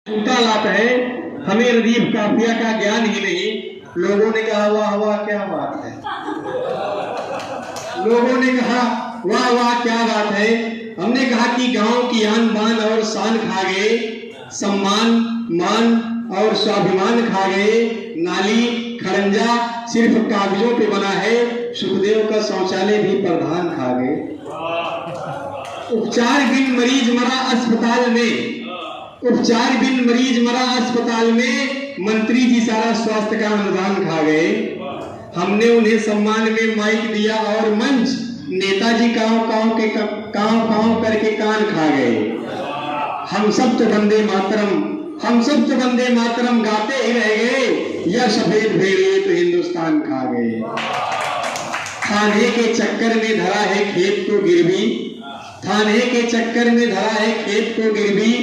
झूठा लाभ है, हमें रदीफ काफिया का ज्ञान ही नहीं। लोगों ने कहा वाह वाह क्या बात है, लोगों ने कहा वाह वाह क्या बात है। हमने कहा कि गांव की आन बान और शान खा गए, सम्मान मान और स्वाभिमान खा गए। नाली खड़ंजा सिर्फ कागजों पे बना है, सुखदेव का शौचालय भी प्रधान खा गए। उपचार बिन मरीज मरा अस्पताल में, उपचार बिन मरीज मरा अस्पताल में, मंत्री जी सारा स्वास्थ्य का अनुदान खा गए। हमने उन्हें सम्मान में माइक दिया और मंच, नेताजी कांव कांव करके कान खा गए। हम सब तो वंदे मातरम, हम सब तो वंदे मातरम गाते ही रह गए, यह सफेद भेड़िए तो हिंदुस्तान खा गए। थाने के चक्कर में धरा है खेत को गिरवी, थाने के चक्कर में धरा है खेत को गिरवी।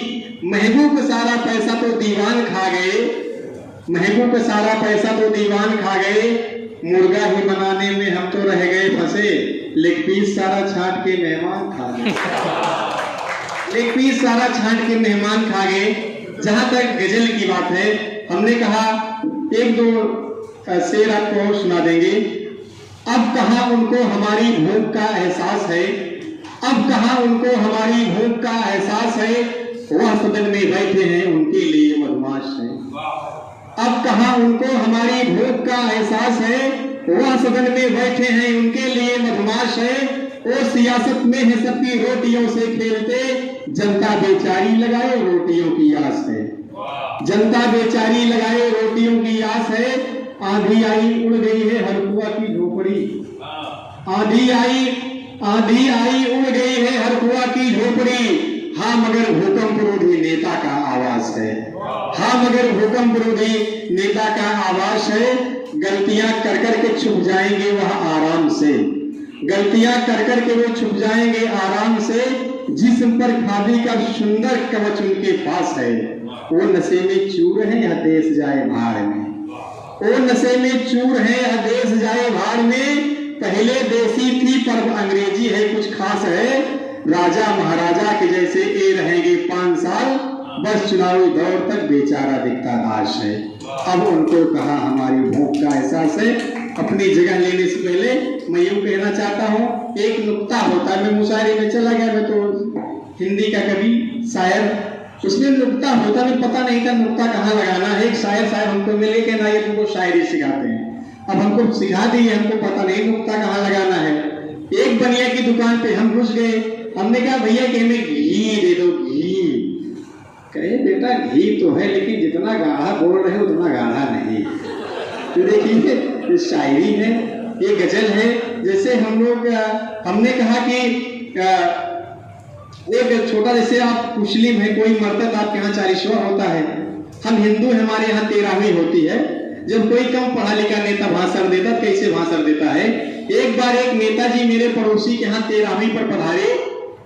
महबूब सारा पैसा तो दीवान खा गए, महबूब सारा पैसा तो दीवान खा गए। मुर्गा ही बनाने में हम तो रह गए फंसे, लेग पीस सारा छांट के मेहमान खा गए, लेग पीस सारा छांट के मेहमान खा गए। जहां तक गजल की बात है, हमने कहा एक दो शेर आपको सुना देंगे। अब कहा उनको हमारी भूख का एहसास है, अब कहा उनको हमारी भूख का एहसास है, वह सदन में बैठे हैं उनके लिए मधुमाश है। अब कहा उनको हमारी भूख का एहसास है, वह सदन में बैठे हैं उनके लिए मधुमाश है। वो सियासत में है सबकी रोटियों से खेलते, जनता बेचारी लगाए रोटियों की आस है, जनता बेचारी लगाए रोटियों की आस है। आंधी आई उड़ गई है हरकुआ की झोपड़ी, आंधी आई उड़ गई है हरकुआ की झोपड़ी। हाँ मगर भूकंप विरोधी नेता का आवाज है, हाँ मगर भूकंप विरोधी नेता का आवाज है। गलतियां कर कर के छुप जाएंगे वह आराम से, गलतियां कर कर के वो छुप जाएंगे आराम से। जिस्म पर खादी का सुंदर कवच उनके पास है, वो नशे में चूर है या देश जाए भाड़ में, वो नशे में चूर है या देश जाए भाड़ में। पहले देसी थी पर अंग्रेजी है कुछ खास है, राजा महाराजा के जैसे ये रहेंगे 5 साल, बस चुनावी दौर तक बेचारा दिखता दाश है। अब उनको कहा हमारी भूख का एहसास है। अपनी जगह लेने से पहले मैं यूं कहना चाहता हूँ, एक नुक्ता होता है, मैं मुशायरे में चला गया, मैं तो हिंदी का कवि शायर, उसमें नुक्ता होता, मैं पता नहीं था नुक्ता कहाँ लगाना है। एक शायर साहब हमको मिले कि ना ये तुमको शायरी सिखाते हैं, अब हमको सिखा दी, हमको पता नहीं नुक्ता कहाँ लगाना है। एक बनिया की दुकान पे हम घुस गए, हमने कहा भैया कि हमें घी दे दो, घी। कहे बेटा घी तो है लेकिन जितना गाढ़ा बोल रहे हो उतना गाढ़ा नहीं। तो देखिए ये शायरी है, ये गजल है। जैसे हम लोग हमने कहा कि एक छोटा, जैसे आप मुस्लिम है, कोई मर्तद आपके यहाँ 40वां होता है, हम हिंदू हमारे यहाँ 13वीं होती है। जब कोई कम पढ़ा लिखा नेता भाषण देता, कैसे भाषण देता है। एक बार एक नेताजी मेरे पड़ोसी के यहाँ 13वीं पर पधारे,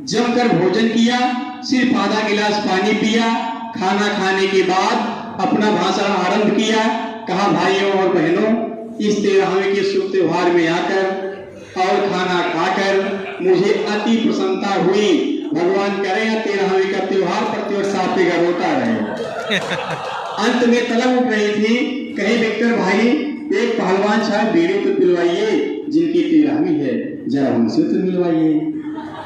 जमकर भोजन किया, सिर्फ आधा गिलास पानी पिया। खाना खाने के बाद अपना भाषण आरंभ किया, कहा भाइयों और बहनों, इस 13वीं के शुभ त्योहार में आकर और खाना खाकर मुझे अति प्रसन्नता हुई। भगवान करे 13वीं का त्योहार प्रतिवर्ष आपके घर होता रहे। अंत में तलब उठ रही थी, कहे विक्टर भाई एक पहलवान साहब बीड़ी तो पिलवाइए, जिनकी 13वीं है जरा उनसे तो मिलवाइए।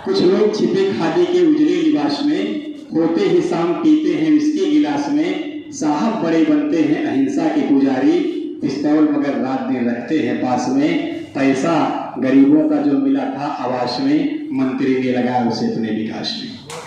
कुछ लोग छिपे खादी के उजले लिबास में, होते ही शाम पीते हैं विस्की गिलास में। साहब बड़े बनते हैं अहिंसा के पुजारी, पिस्तौल मगर रात दिन रखते हैं पास में। पैसा गरीबों का जो मिला था आवास में, मंत्री ने लगाया उसे अपने विकास में।